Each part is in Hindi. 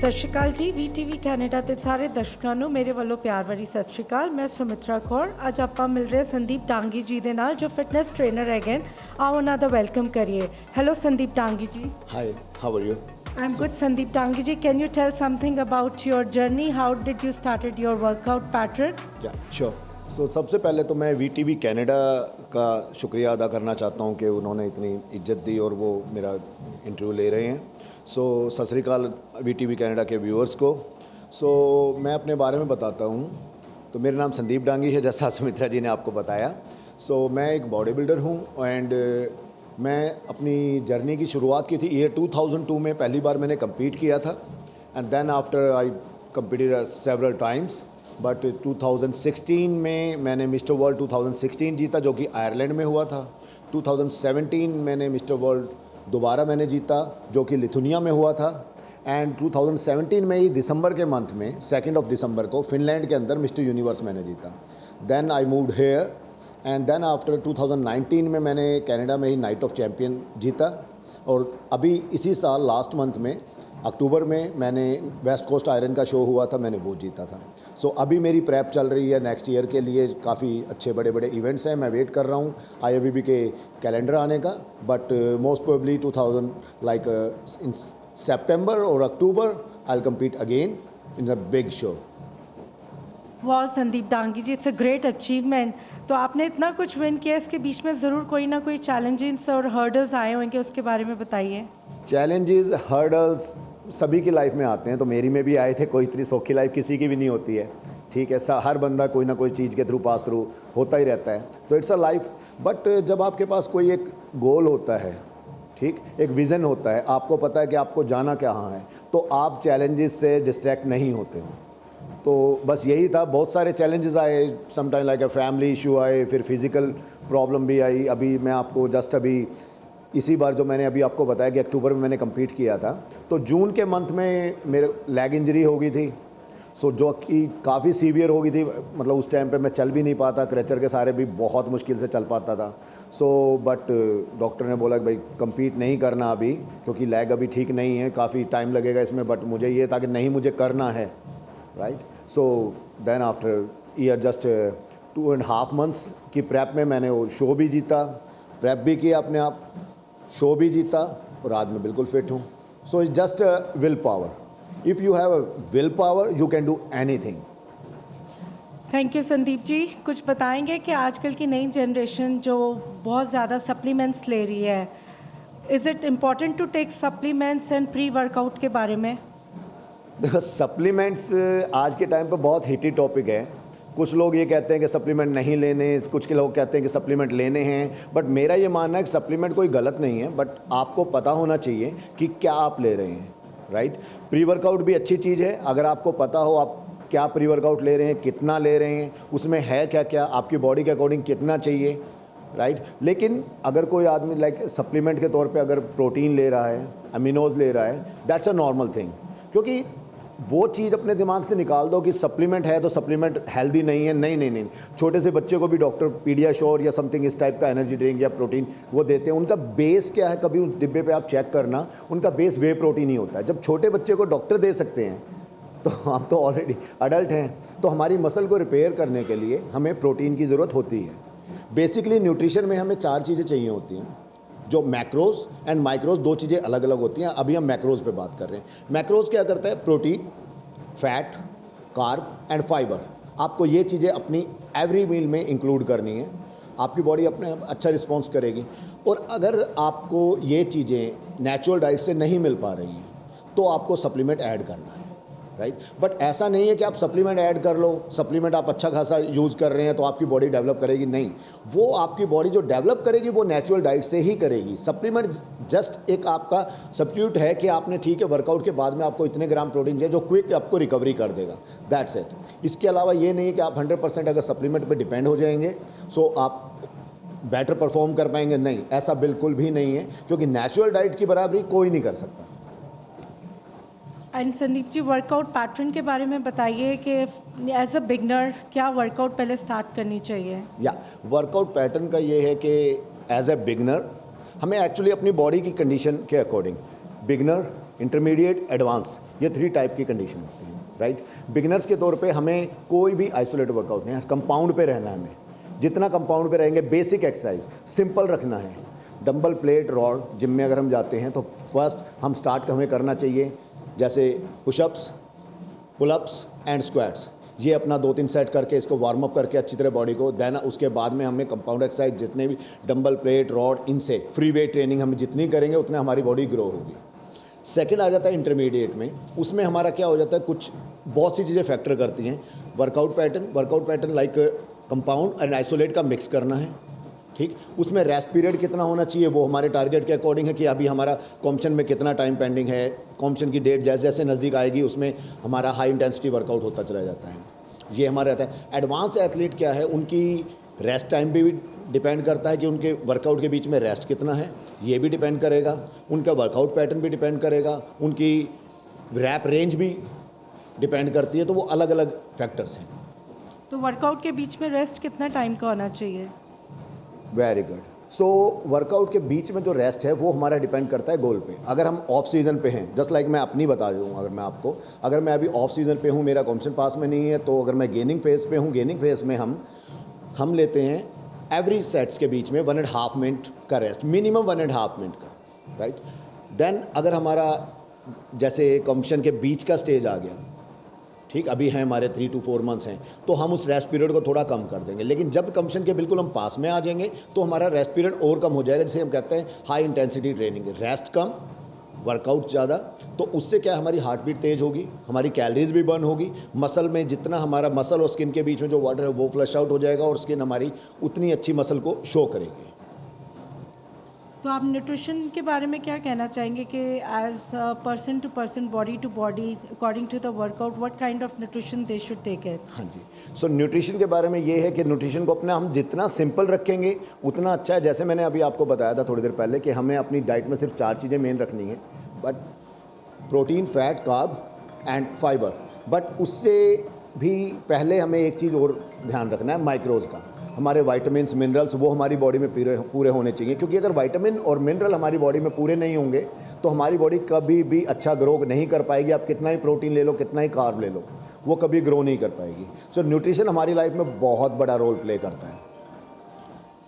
ਸਤਿ ਸ਼੍ਰੀ ਅਕਾਲ ਜੀ। VTV ਕੈਨੇਡਾ ਦੇ ਸਾਰੇ ਦਰਸ਼ਕਾਂ ਨੂੰ ਮੇਰੇ ਵੱਲੋਂ ਪਿਆਰ ਭਰੀ ਸਤਿ ਸ਼੍ਰੀ ਅਕਾਲ। ਮੈਂ ਸੁਮਿਤਰਾ ਕੌਰ। ਅੱਜ ਆਪਾਂ ਮਿਲ ਰਹੇ ਸੰਦੀਪ ਡਾਂਗੀ ਜੀ ਦੇ ਨਾਲ, ਜੋ ਫਿਟਨੈਸ ਟ੍ਰੇਨਰ ਹੈਗੇ ਨੇ। ਆਓ ਉਹਨਾਂ ਦਾ ਵੈਲਕਮ ਕਰੀਏ। ਹੈਲੋ ਸੰਦੀਪ ਡਾਂਗੀ ਜੀ। Hi, how are you? I'm good, Sandeep Dangi ji. Can you tell something about your journey? How did you started your workout pattern? Yeah, sure. So सबसे पहले तो मैं VTV कनाडा का शुक्रिया अदा करना चाहता हूँ कि उन्होंने इतनी इज्जत दी और वो मेरा इंटरव्यू ले रहे हैं। सो सत श्री अकाल VTV कनाडा के व्यूअर्स को। सो मैं अपने बारे में बताता हूँ। तो मेरा नाम संदीप डांगी है, जैसा सुमित्रा जी ने आपको बताया। सो मैं एक बॉडी बिल्डर हूँ एंड मैं अपनी जर्नी की शुरुआत की थी ईयर 2002 में। पहली बार मैंने कम्पीट किया था and then after I competed several times. But 2016 में मैंने मिस्टर वर्ल्ड 2016 जीता, जो कि आयरलैंड में हुआ था। 2017 मैंने मिस्टर वर्ल्ड दोबारा मैंने जीता, जो कि लिथुनिया में हुआ था। एंड 2017 में ही दिसंबर के मंथ में 2 दिसंबर को फिनलैंड के अंदर मिस्टर यूनिवर्स मैंने जीता। Then I moved here and then after 2019 में मैंने कनाडा में ही नाइट ऑफ चैम्पियन जीता। और अभी इसी साल लास्ट मंथ में अक्टूबर में मैंने वेस्ट कोस्ट आयरन का शो हुआ था, मैंने वो जीता था। सो अभी मेरी प्रेप चल रही है नेक्स्ट ईयर के लिए। काफ़ी अच्छे बड़े बड़े इवेंट्स हैं, मैं वेट कर रहा हूँ IFBB के कैलेंडर आने का। But most probably 2000 like in September और October I will compete again in the big show. वाह Sandeep Dangi ji, it's a great achievement. तो आपने इतना कुछ विन किया, इसके बीच में ज़रूर कोई ना कोई चैलेंजेस और हर्डल्स आए होंगे, उसके बारे में बताइए। चैलेंजेस हर्डल्स सभी की लाइफ में आते हैं, तो मेरी में भी आए थे। कोई इतनी सौखी लाइफ किसी की भी नहीं होती है, ठीक है। हर बंदा कोई ना कोई चीज़ के थ्रू पास थ्रू होता ही रहता है, तो इट्स अ लाइफ। बट जब आपके पास कोई एक गोल होता है, ठीक, एक विज़न होता है, आपको पता है कि आपको जाना कहाँ है, तो आप चैलेंजेस से डिस्ट्रैक्ट नहीं होते हो। तो बस यही था। बहुत सारे चैलेंजेस आए, समटाइम लाइक फैमिली इशू आए, फिर फिज़िकल प्रॉब्लम भी आई। अभी मैं आपको जस्ट अभी इसी बार जो मैंने अभी आपको बताया कि अक्टूबर में मैंने कम्पीट किया था, तो जून के मंथ में मेरे लेग इंजरी हो गई थी। सो जो कि काफ़ी सीवियर हो गई थी, मतलब उस टाइम पे मैं चल भी नहीं पाता, क्रचर के सारे भी बहुत मुश्किल से चल पाता था। सो बट डॉक्टर ने बोला कि भाई कम्पीट नहीं करना अभी, क्योंकि लेग अभी ठीक नहीं है, काफ़ी टाइम लगेगा इसमें। बट मुझे ये था कि नहीं, मुझे करना है, right. So then after year just 2.5 months की प्रेप में मैंने वो शो भी जीता, प्रेप भी किया अपने आप, शो भी जीता, और आज मैं बिल्कुल फिट हूँ। So it's just will power. If you have a will power you can do anything. Thank you Sandeep ji. कुछ बताएंगे कि आजकल की नई जनरेशन जो बहुत ज़्यादा सप्लीमेंट्स ले रही है, is it important to take supplements and pre workout के बारे में? देखो, सप्लीमेंट्स आज के टाइम पर बहुत हिटी टॉपिक है। कुछ लोग ये कहते हैं कि सप्लीमेंट नहीं लेने, कुछ के लोग कहते हैं कि सप्लीमेंट लेने हैं। बट मेरा ये मानना है कि सप्लीमेंट कोई गलत नहीं है, बट आपको पता होना चाहिए कि क्या आप ले रहे हैं, राइट। प्री वर्कआउट भी अच्छी चीज़ है, अगर आपको पता हो आप क्या प्री वर्कआउट ले रहे हैं, कितना ले रहे हैं, उसमें है क्या क्या, आपकी बॉडी के अकॉर्डिंग कितना चाहिए, राइट। लेकिन अगर कोई आदमी लाइक सप्लीमेंट के तौर पे अगर प्रोटीन ले रहा है, अमीनोज ले रहा है, दैट्स अ नॉर्मल थिंग। क्योंकि वो चीज़ अपने दिमाग से निकाल दो कि सप्लीमेंट है तो सप्लीमेंट हेल्दी नहीं है। नहीं नहीं नहीं, छोटे से बच्चे को भी डॉक्टर पीडियाश्योर या समथिंग इस टाइप का एनर्जी ड्रिंक या प्रोटीन वो देते हैं। उनका बेस क्या है, कभी उस डिब्बे पे आप चेक करना, उनका बेस वे प्रोटीन ही होता है। जब छोटे बच्चे को डॉक्टर दे सकते हैं तो आप तो ऑलरेडी अडल्ट हैं। तो हमारी मसल को रिपेयर करने के लिए हमें प्रोटीन की ज़रूरत होती है। बेसिकली न्यूट्रिशन में हमें 4 चीज़ें चाहिए होती हैं, जो मैक्रोज एंड माइक्रोज 2 चीज़ें अलग अलग होती हैं। अभी हम मैक्रोज पे बात कर रहे हैं। मैक्रोज क्या करता है, protein, fat, carb and fibre. आपको ये चीज़ें अपनी एवरी मील में इंक्लूड करनी है, आपकी बॉडी अपने अच्छा रिस्पॉन्स करेगी। और अगर आपको ये चीज़ें नेचुरल डाइट से नहीं मिल पा रही हैं तो आपको सप्लीमेंट ऐड करना है, राइट। बट ऐसा नहीं है कि आप सप्लीमेंट ऐड कर लो, सप्लीमेंट आप अच्छा खासा यूज़ कर रहे हैं तो आपकी बॉडी डेवलप करेगी। नहीं, वो आपकी बॉडी जो डेवलप करेगी वो नेचुरल डाइट से ही करेगी। सप्लीमेंट जस्ट एक आपका सब्स्टिट्यूट है कि आपने, ठीक है, वर्कआउट के बाद में आपको इतने ग्राम प्रोटीन चाहिए जो क्विक आपको रिकवरी कर देगा, दैट्स इट। इसके अलावा ये नहीं है कि आप 100% अगर सप्लीमेंट पर डिपेंड हो जाएंगे सो आप बेटर परफॉर्म कर पाएंगे। नहीं, ऐसा बिल्कुल भी नहीं है, क्योंकि नेचुरल डाइट की बराबरी कोई नहीं कर सकता। And Sandeep ji, workout pattern के बारे में बताइए कि एज अ बिगनर क्या वर्कआउट पहले स्टार्ट करनी चाहिए? या वर्कआउट पैटर्न का ये है कि एज ए बिगनर हमें एक्चुअली अपनी बॉडी की कंडीशन के अकॉर्डिंग बिगनर इंटरमीडिएट, एडवांस, ये 3 टाइप की कंडीशन होती है, राइट। बिगिनर्स के तौर पे हमें कोई भी आइसोलेटेड वर्कआउट नहीं है, कंपाउंड पे रहना है हमें। जितना कंपाउंड पे रहेंगे, बेसिक एक्सरसाइज सिंपल रखना है। डंबल, प्लेट, रॉड, जिम में अगर हम जाते हैं तो फर्स्ट हम स्टार्ट हमें करना चाहिए जैसे पुशअप्स, पुलअप्स एंड स्क्वाट्स। ये अपना 2-3 सेट करके इसको वार्म अप करके अच्छी तरह बॉडी को, देन उसके बाद में हमें कंपाउंड एक्सरसाइज जितने भी डंबल, प्लेट, रॉड, इनसे फ्री वेट ट्रेनिंग हम जितनी करेंगे उतने हमारी बॉडी ग्रो होगी। सेकंड आ जाता है इंटरमीडिएट में, उसमें हमारा क्या हो जाता है, कुछ बहुत सी चीज़ें फैक्टर करती हैं। Workout pattern like compound and isolate का मिक्स करना है, ठीक। उसमें रेस्ट पीरियड कितना होना चाहिए वो हमारे टारगेट के अकॉर्डिंग है कि अभी हमारा कॉम्पिटिशन में कितना टाइम पेंडिंग है। कॉम्पिटिशन की डेट जैसे जैसे नज़दीक आएगी उसमें हमारा हाई इंटेंसिटी वर्कआउट होता चला जाता है, ये हमारा रहता है। एडवांस एथलीट क्या है, उनकी रेस्ट टाइम पे भी डिपेंड करता है कि उनके वर्कआउट के बीच में रेस्ट कितना है, ये भी डिपेंड करेगा। उनका वर्कआउट पैटर्न भी डिपेंड करेगा, उनकी रैप रेंज भी डिपेंड करती है, तो वो अलग अलग फैक्टर्स हैं। तो वर्कआउट के बीच में रेस्ट कितना टाइम का होना चाहिए? Very good. सो वर्कआउट के बीच में जो रेस्ट है वो हमारा डिपेंड करता है गोल पे। अगर हम ऑफ सीज़न पे हैं, जस्ट लाइक मैं अपनी बता दूँ, अगर मैं आपको, अगर मैं अभी ऑफ सीज़न पे हूँ, मेरा कॉम्पिटिशन पास में नहीं है, तो अगर मैं गेनिंग फेज़ पे हूँ, गेनिंग फेज़ में हम लेते हैं एवरी सेट्स के बीच में 1.5 मिनट का रेस्ट, मिनिमम 1.5 मिनट का, राइट। देन अगर हमारा जैसे कॉम्पिटिशन के बीच का स्टेज आ गया, ठीक, अभी हैं हमारे 3 to 4 मंथ्स हैं, तो हम उस रेस्ट पीरियड को थोड़ा कम कर देंगे। लेकिन जब कॉम्पिटिशन के बिल्कुल हम पास में आ जाएंगे तो हमारा रेस्ट पीरियड और कम हो जाएगा, जिसे हम कहते हैं हाई इंटेंसिटी ट्रेनिंग। रेस्ट कम, वर्कआउट ज़्यादा, तो उससे क्या हमारी हार्ट बीट तेज़ होगी, हमारी कैलोरीज भी बर्न होगी, मसल में जितना हमारा मसल और स्किन के बीच में जो वाटर है वो फ्लश आउट हो जाएगा और स्किन हमारी उतनी अच्छी मसल को शो करेगी। तो आप न्यूट्रिशन के बारे में क्या कहना चाहेंगे कि as person to person, body to body, according to the workout, what kind of nutrition they should take it? हाँ जी। सो न्यूट्रिशन के बारे में ये है कि न्यूट्रिशन को अपना हम जितना सिंपल रखेंगे उतना अच्छा है। जैसे मैंने अभी आपको बताया था थोड़ी देर पहले कि हमें अपनी डाइट में सिर्फ 4 चीज़ें मेन रखनी है, but protein, fat, carb and fibre. But उससे भी पहले हमें एक चीज़ और ध्यान रखना है, माइक्रोज का। हमारे वाइटामिन्स, मिनरल्स वो हमारी बॉडी में पूरे होने चाहिए, क्योंकि अगर वाइटामिन और मिनरल हमारी बॉडी में पूरे नहीं होंगे तो हमारी बॉडी कभी भी अच्छा ग्रो नहीं कर पाएगी। आप कितना ही प्रोटीन ले लो, कितना ही कार्ब ले लो, वो कभी ग्रो नहीं कर पाएगी। सो न्यूट्रिशन हमारी लाइफ में बहुत बड़ा रोल प्ले करता है।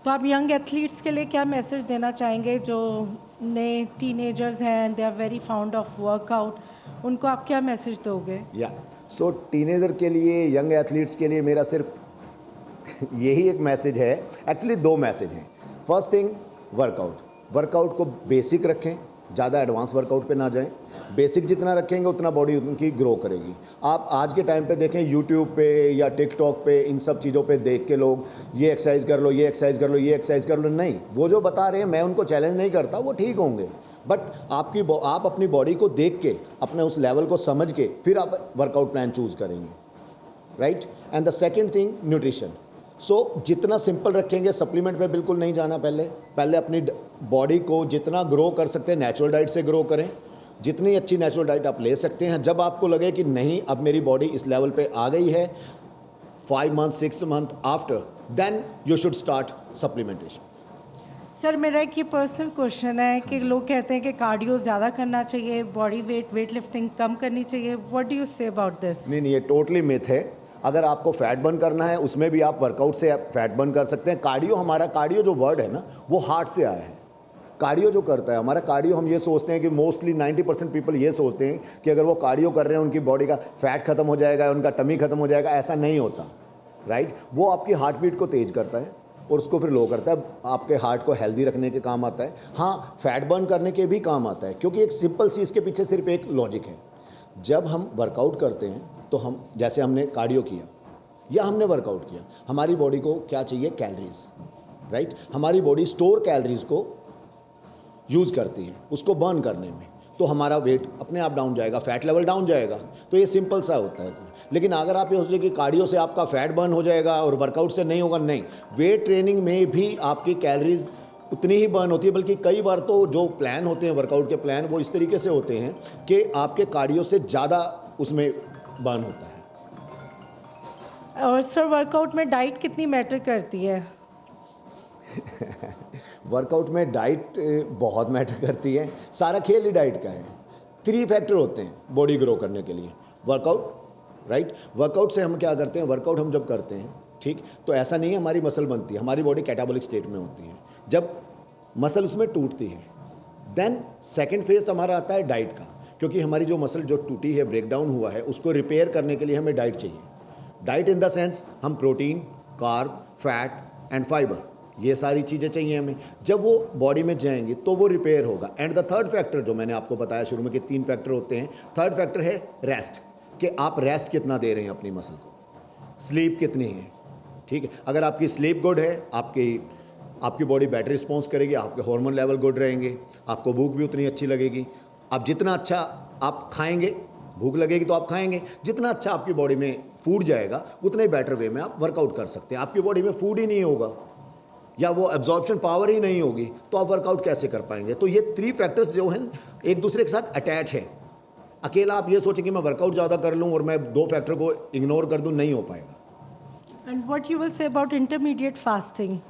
तो आप यंग एथलीट्स के लिए क्या मैसेज देना चाहेंगे जो नए टीनेजर्स हैं and they are very fond of workout, उनको आप क्या मैसेज दोगे? सो टीनेजर के लिए, यंग एथलीट्स के लिए मेरा सिर्फ यही एक मैसेज है, एक्चुअली 2 मैसेज हैं। फर्स्ट थिंग, वर्कआउट को बेसिक रखें, ज़्यादा एडवांस वर्कआउट पे ना जाएं। बेसिक जितना रखेंगे उतना बॉडी उनकी ग्रो करेगी। आप आज के टाइम पे देखें, यूट्यूब पे या टिकटॉक पे, इन सब चीज़ों पे देख के लोग ये एक्सरसाइज कर लो, ये एक्सरसाइज कर लो, ये एक्सरसाइज कर लो, नहीं, वो जो बता रहे हैं मैं उनको चैलेंज नहीं करता, वो ठीक होंगे, बट आप अपनी बॉडी को देख के, अपने उस लेवल को समझ के फिर आप वर्कआउट प्लान चूज़ करेंगे, right. And the second thing, nutrition. So जितना सिंपल रखेंगे, सप्लीमेंट पे बिल्कुल नहीं जाना। पहले अपनी बॉडी को जितना ग्रो कर सकते हैं नेचुरल डाइट से ग्रो करें। जितनी अच्छी नेचुरल डाइट आप ले सकते हैं, जब आपको लगे कि नहीं अब मेरी बॉडी इस लेवल पे आ गई है, 5 month 6 month after, then you should start supplementation. Sir, मेरा एक ये पर्सनल क्वेश्चन है कि लोग कहते हैं कि कार्डियो ज़्यादा करना चाहिए, बॉडी वेट लिफ्टिंग कम करनी चाहिए, what do you say about this? नहीं, ये टोटली मिथ है। अगर आपको फैट बर्न करना है उसमें भी आप वर्कआउट से फैट बर्न कर सकते हैं। कार्डियो जो वर्ड है ना, वो हार्ट से आया है। कार्डियो जो करता है हमारा कार्डियो, हम ये सोचते हैं कि मोस्टली 90% पीपल ये सोचते हैं कि अगर वो कार्डियो कर रहे हैं उनकी बॉडी का फैट खत्म हो जाएगा, उनका टमी खत्म हो जाएगा। ऐसा नहीं होता, राइट। वो आपकी हार्ट बीट को तेज़ करता है और उसको फिर लो करता है, आपके हार्ट को हेल्दी रखने के काम आता है। हाँ, फैट बर्न करने के भी काम आता है, क्योंकि एक सिंपल सी इसके पीछे सिर्फ एक लॉजिक है। जब हम वर्कआउट करते हैं तो हम, जैसे हमने कार्डियो किया या हमने वर्कआउट किया, हमारी बॉडी को क्या चाहिए? Calories, right. हमारी बॉडी स्टोर कैलोरीज को यूज़ करती है उसको बर्न करने में, तो हमारा वेट अपने आप डाउन जाएगा, फैट लेवल डाउन जाएगा। तो ये सिंपल सा होता है। लेकिन अगर आप ये सोचिए कि कार्डियो से आपका फैट बर्न हो जाएगा और वर्कआउट से नहीं होगा, नहीं। वेट ट्रेनिंग में भी आपकी कैलोरीज उतनी ही बर्न होती है, बल्कि कई बार तो जो प्लान होते हैं वर्कआउट के प्लान, वो इस तरीके से होते हैं कि आपके कार्डियो से ज़्यादा उसमें बर्न होता है। और सर, वर्कआउट में डाइट कितनी मैटर करती है? वर्कआउट में डाइट बहुत मैटर करती है। सारा खेल ही डाइट का है। 3 फैक्टर होते हैं बॉडी ग्रो करने के लिए। वर्कआउट, राइट, वर्कआउट से हम क्या करते हैं, वर्कआउट हम जब करते हैं, ठीक, तो ऐसा नहीं है हमारी मसल बनती है, हमारी बॉडी कैटाबॉलिक स्टेट में होती है, जब मसल उसमें टूटती है। देन सेकेंड फेज हमारा आता है डाइट का, क्योंकि हमारी जो मसल जो टूटी है, ब्रेक डाउन हुआ है, उसको रिपेयर करने के लिए हमें डाइट चाहिए। डाइट इन द सेंस हम protein, carb, fat and fibre, ये सारी चीज़ें चाहिए हमें। जब वो बॉडी में जाएंगी तो वो रिपेयर होगा। एंड द थर्ड फैक्टर जो मैंने आपको बताया शुरू में कि 3 फैक्टर होते हैं, थर्ड फैक्टर है रेस्ट, कि आप रेस्ट कितना दे रहे हैं अपनी मसल को, स्लीप कितनी है, ठीक है। अगर आपकी स्लीप गुड है, आपकी बॉडी बेटर रिस्पॉन्स करेगी, आपके हार्मोन लेवल गुड रहेंगे, आपको भूख भी उतनी अच्छी लगेगी। आप जितना अच्छा आप खाएंगे, भूख लगेगी तो आप खाएंगे, जितना अच्छा आपकी बॉडी में फूड जाएगा उतने बेटर वे में आप वर्कआउट कर सकते हैं। आपकी बॉडी में फूड ही नहीं होगा या वो एब्जॉर्प्शन पावर ही नहीं होगी तो आप वर्कआउट कैसे कर पाएंगे। तो ये 3 फैक्टर्स जो हैं एक दूसरे के साथ अटैच हैं। अकेला आप ये सोचें कि मैं वर्कआउट ज़्यादा कर लूँ और मैं 2 फैक्टर को इग्नोर कर दूँ, नहीं हो पाएगा। And what you will say about intermediate fasting?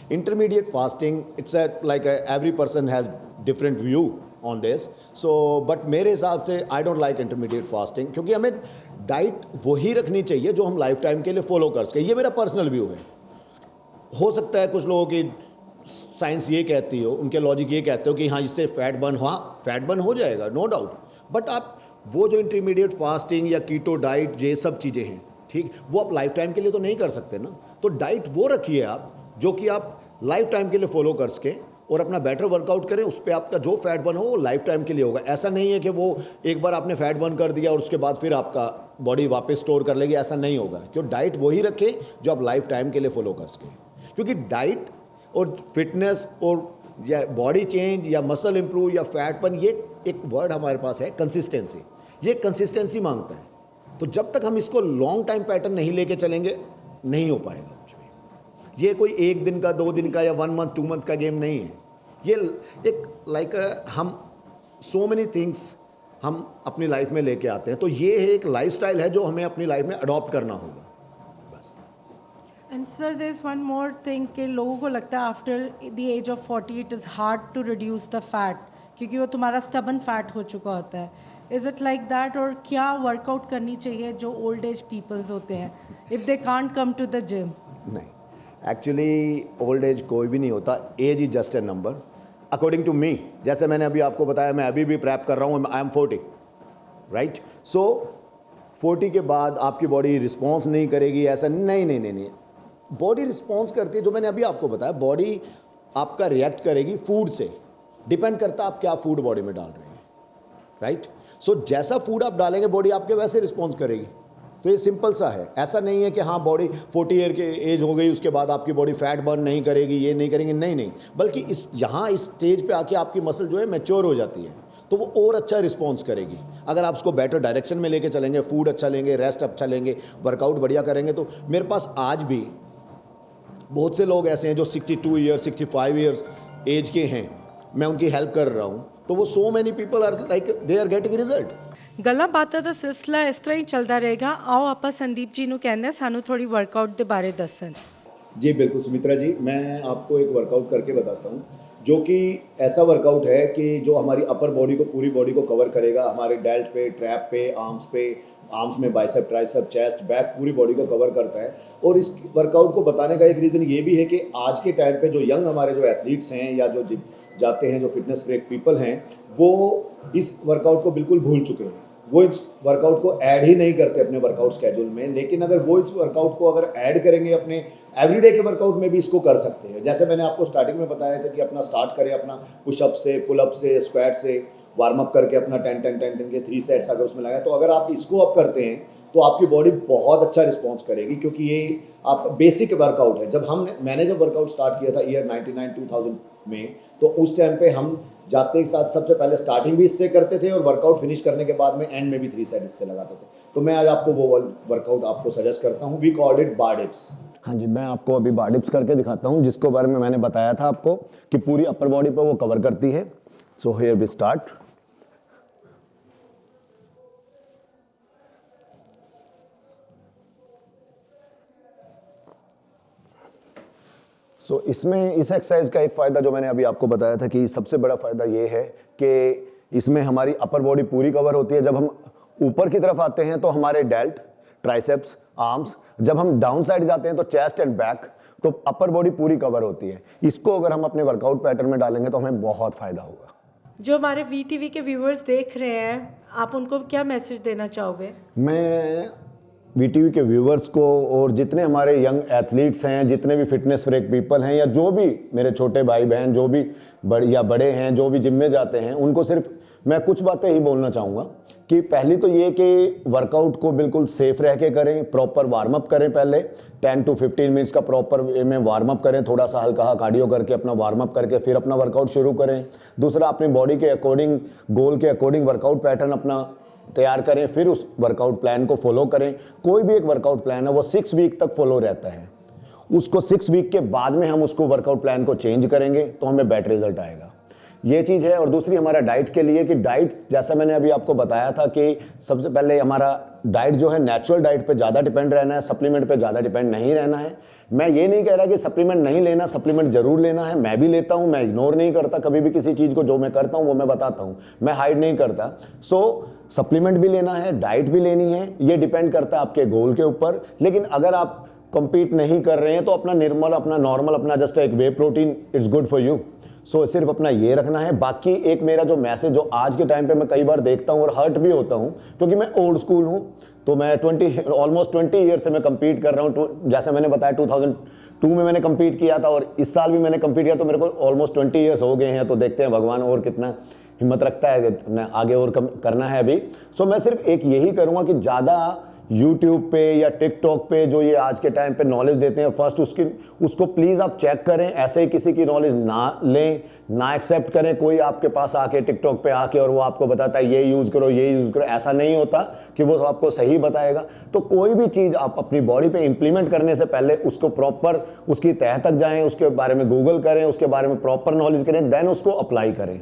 Intermediate fasting, it's every person has different view on this. So but मेरे हिसाब से I don't like intermediate fasting, क्योंकि हमें डाइट वही रखनी चाहिए जो हम लाइफ टाइम के लिए फॉलो कर सकें। ये मेरा पर्सनल व्यू है। हो सकता है कुछ लोगों की साइंस ये कहती हो, उनके लॉजिक ये कहते हो कि हाँ इससे फैट बर्न, हाँ फैट बर्न हो जाएगा, नो डाउट, बट आप वो जो इंटरमीडिएट फास्टिंग या कीटो डाइट, ये सब चीज़ें हैं, ठीक, वो आप लाइफ टाइम के लिए तो नहीं कर सकते ना। तो डाइट वो रखिए आप जो कि आप लाइफ टाइम के लिए फॉलो कर सके और अपना बेटर वर्कआउट करें, उस पर आपका जो फैट बर्न हो वो लाइफ टाइम के लिए होगा। ऐसा नहीं है कि वो एक बार आपने फैट बर्न कर दिया और उसके बाद फिर आपका बॉडी वापस स्टोर कर लेगी, ऐसा नहीं होगा। क्यों, डाइट वही रखें जो आप लाइफ टाइम के लिए फॉलो कर सकें, क्योंकि डाइट और फिटनेस और या बॉडी चेंज या मसल इंप्रूव या फैट बर्न, ये एक वर्ड हमारे पास है कंसिस्टेंसी, ये कंसिस्टेंसी मांगता है। तो जब तक हम इसको लॉन्ग टाइम पैटर्न नहीं लेके चलेंगे नहीं हो पाएगा कुछ भी। ये कोई 1 दिन का, 2 दिन का या 1 मंथ 2 मंथ का गेम नहीं है। ये एक हम सो मेनी थिंग्स हम अपनी लाइफ में लेके आते हैं। तो ये है एक लाइफस्टाइल है जो हमें अपनी लाइफ में अडॉप्ट करना होगा। And sir, there's one more thing कि लोगों को लगता है after the age of 40 it is hard to reduce the fat, क्योंकि वो तुम्हारा स्टबन फैट हो चुका होता है। Is it like that? और क्या वर्कआउट करनी चाहिए जो ओल्ड एज पीपल्स होते हैं if they can't come to the gym? नहीं, एक्चुअली ओल्ड एज कोई भी नहीं होता, age is just a number according to me. जैसे मैंने अभी आपको बताया, मैं अभी भी प्रैप कर रहा हूँ, आई एम 40, राइट। सो 40 के बाद आपकी बॉडी रिस्पॉन्स नहीं करेगी, ऐसा नहीं। बॉडी रिस्पॉन्स करती है, जो मैंने अभी आपको बताया, बॉडी आपका रिएक्ट करेगी फूड से, डिपेंड करता है आप क्या फूड बॉडी में डाल रहे हैं, राइट। सो जैसा फूड आप डालेंगे बॉडी आपके वैसे रिस्पॉन्स करेगी। तो ये सिंपल सा है, ऐसा नहीं है कि हाँ बॉडी 40 ईयर के एज हो गई उसके बाद आपकी बॉडी फैट बर्न नहीं करेगी, ये नहीं करेंगे, नहीं, बल्कि इस स्टेज पे आके आपकी मसल जो है मैच्योर हो जाती है, तो वो और अच्छा रिस्पॉन्स करेगी। अगर आप उसको बेटर डायरेक्शन में लेके चलेंगे, फूड अच्छा लेंगे, रेस्ट अच्छा लेंगे, वर्कआउट बढ़िया करेंगे। तो मेरे पास आज भी बहुत से लोग ऐसे हैं जो 62 ईयर्स 65 ईयर्स एज के हैं, मैं उनकी हेल्प कर रहा हूँ, तो वो so many people are like they are getting result. ਗੱਲਾਂ ਬਾਤਾਂ ਦਾ ਸਿਲਸਿਲਾ ਇਸ ਤਰ੍ਹਾਂ ਹੀ ਚੱਲਦਾ ਰਹੇਗਾ। ਆਓ ਆਪਾਂ ਸੰਦੀਪ ਜੀ ਨੂੰ ਕਹਿੰਦੇ ਸਾਨੂੰ ਥੋੜੀ ਵਰਕਆਊਟ ਦੇ ਬਾਰੇ ਦੱਸਣ। जी बिल्कुल सुमित्रा जी, मैं आपको एक वर्कआउट करके बताता हूँ, जो कि ऐसा वर्कआउट है कि जो हमारी अपर बॉडी को, पूरी बॉडी को कवर करेगा, हमारे डेल्ट पे, ट्रैप पे, आर्म्स में बाइसेप, ट्राइसेप, चेस्ट, बैक, पूरी बॉडी को कवर करता है। और इस वर्कआउट को बताने का एक रीज़न ये भी है कि आज के टाइम पे जो यंग हमारे जो एथलीट्स हैं या जो जाते हैं, जो फिटनेस फ्रीक पीपल हैं, वो इस वर्कआउट को बिल्कुल भूल चुके हैं। वो इस वर्कआउट को ऐड ही नहीं करते अपने वर्कआउट स्केड्यूल में। लेकिन अगर वो इस वर्कआउट को अगर ऐड करेंगे अपने एवरीडे के वर्कआउट में भी इसको कर सकते हैं। जैसे मैंने आपको स्टार्टिंग में बताया था कि अपना स्टार्ट करें अपना पुशअप से, पुलअप से, स्क्वाट से, वार्म अप करके अपना 10 के 3 सेट्स अगर उसमें लगाए, तो अगर आप इसको अप करते हैं तो आपकी बॉडी बहुत अच्छा रिस्पॉन्स करेगी, क्योंकि ये आप बेसिक वर्कआउट है। मैंने जब वर्कआउट स्टार्ट किया था ईयर 99-2000 में, तो उस टाइम पे हम जाते के साथ सबसे पहले स्टार्टिंग भी इससे करते थे और वर्कआउट फिनिश करने के बाद में एंड में भी 3 सेट इससे लगाते थे। तो मैं आज आपको वो वर्कआउट आपको सजेस्ट करता हूँ, we called it bar dips. हाँ जी, मैं आपको अभी बार डिप्स करके दिखाता हूँ, जिसको बारे में मैंने बताया था आपको कि पूरी अपर बॉडी पर वो कवर करती है। So here we start. इसमें इस एक्सरसाइज का एक फ़ायदा जो मैंने अभी आपको बताया था कि सबसे बड़ा फ़ायदा ये है कि इसमें हमारी अपर बॉडी पूरी कवर होती है। जब हम ऊपर की तरफ आते हैं तो हमारे डेल्ट, ट्राइसेप्स, आर्म्स, जब हम डाउन साइड जाते हैं तो चेस्ट एंड बैक, तो अपर बॉडी पूरी कवर होती है। इसको अगर हम अपने वर्कआउट पैटर्न में डालेंगे तो हमें बहुत फायदा होगा। जो हमारे VTV के व्यूअर्स देख रहे हैं, आप उनको क्या मैसेज देना चाहोगे? मैं VTV के व्यूवर्स को और जितने हमारे यंग एथलीट्स हैं, जितने भी फिटनेस फ्रीक पीपल हैं, या जो भी मेरे छोटे भाई बहन जो भी बड़े हैं, जो भी जिम में जाते हैं, उनको सिर्फ मैं कुछ बातें ही बोलना चाहूँगा कि पहली तो ये कि वर्कआउट को बिल्कुल सेफ रह के करें, प्रॉपर वार्म अप करें। पहले 10 to 15 मिनट्स का प्रॉपर वे में वार्म अप करें, थोड़ा सा हल्का कार्डियो करके अपना वार्म अप करके फिर अपना वर्कआउट शुरू करें। दूसरा, अपनी बॉडी के अकॉर्डिंग, गोल के अकॉर्डिंग वर्कआउट पैटर्न अपना तैयार करें, फिर उस वर्कआउट प्लान को फॉलो करें। कोई भी एक वर्कआउट प्लान है वो 6 वीक तक फॉलो रहता है, उसको 6 वीक के बाद में हम उसको वर्कआउट प्लान को चेंज करेंगे तो हमें बेटर रिजल्ट आएगा। ये चीज़ है। और दूसरी हमारा डाइट के लिए कि डाइट, जैसा मैंने अभी आपको बताया था कि सबसे पहले हमारा डाइट जो है नेचुरल डाइट पे ज़्यादा डिपेंड रहना है, सप्लीमेंट पे ज़्यादा डिपेंड नहीं रहना है। मैं ये नहीं कह रहा कि सप्लीमेंट नहीं लेना, सप्लीमेंट जरूर लेना है। मैं भी लेता हूँ, मैं इग्नोर नहीं करता कभी भी किसी चीज़ को। जो मैं करता हूँ वो मैं बताता हूँ, मैं हाइड नहीं करता। सो सप्लीमेंट भी लेना है, डाइट भी लेनी है, ये डिपेंड करता है आपके गोल के ऊपर। लेकिन अगर आप कंपीट नहीं कर रहे हैं तो अपना निर्मल, अपना नॉर्मल, अपना जस्ट एक whey protein it's good for you. So सिर्फ अपना ये रखना है। बाकी एक मेरा जो मैसेज जो आज के टाइम पे मैं कई बार देखता हूँ और हर्ट भी होता हूँ, क्योंकि मैं ओल्ड स्कूल हूँ, तो मैं ऑलमोस्ट 20 ईयर से मैं कंपीट कर रहा हूँ। जैसे मैंने बताया 2002 में मैंने कंपीट किया था और इस साल भी मैंने कंपीट किया, तो मेरे को ऑलमोस्ट 20 ईयर्स हो गए हैं। तो देखते हैं भगवान और कितना हिम्मत रखता है, अपने आगे और करना है अभी। सो मैं सिर्फ एक यही करूँगा कि ज़्यादा YouTube पे या TikTok पे जो ये आज के टाइम पे नॉलेज देते हैं, फर्स्ट उसको प्लीज़ आप चेक करें। ऐसे ही किसी की नॉलेज ना लें, ना एक्सेप्ट करें। कोई आपके पास आके TikTok पे आके और वो आपको बताता है ये यूज़ करो, ये यूज़ करो, ऐसा नहीं होता कि वो आपको सही बताएगा। तो कोई भी चीज़ आप अपनी बॉडी पे इंप्लीमेंट करने से पहले उसको प्रॉपर उसकी तह तक जाएँ, उसके बारे में गूगल करें, उसके बारे में प्रॉपर नॉलेज करें, देन उसको अप्लाई करें।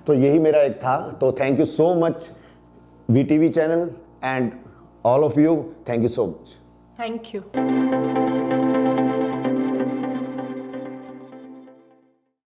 तो यही मेरा एक था। तो thank you so much VTV channel and all of you, thank you so much. Thank you.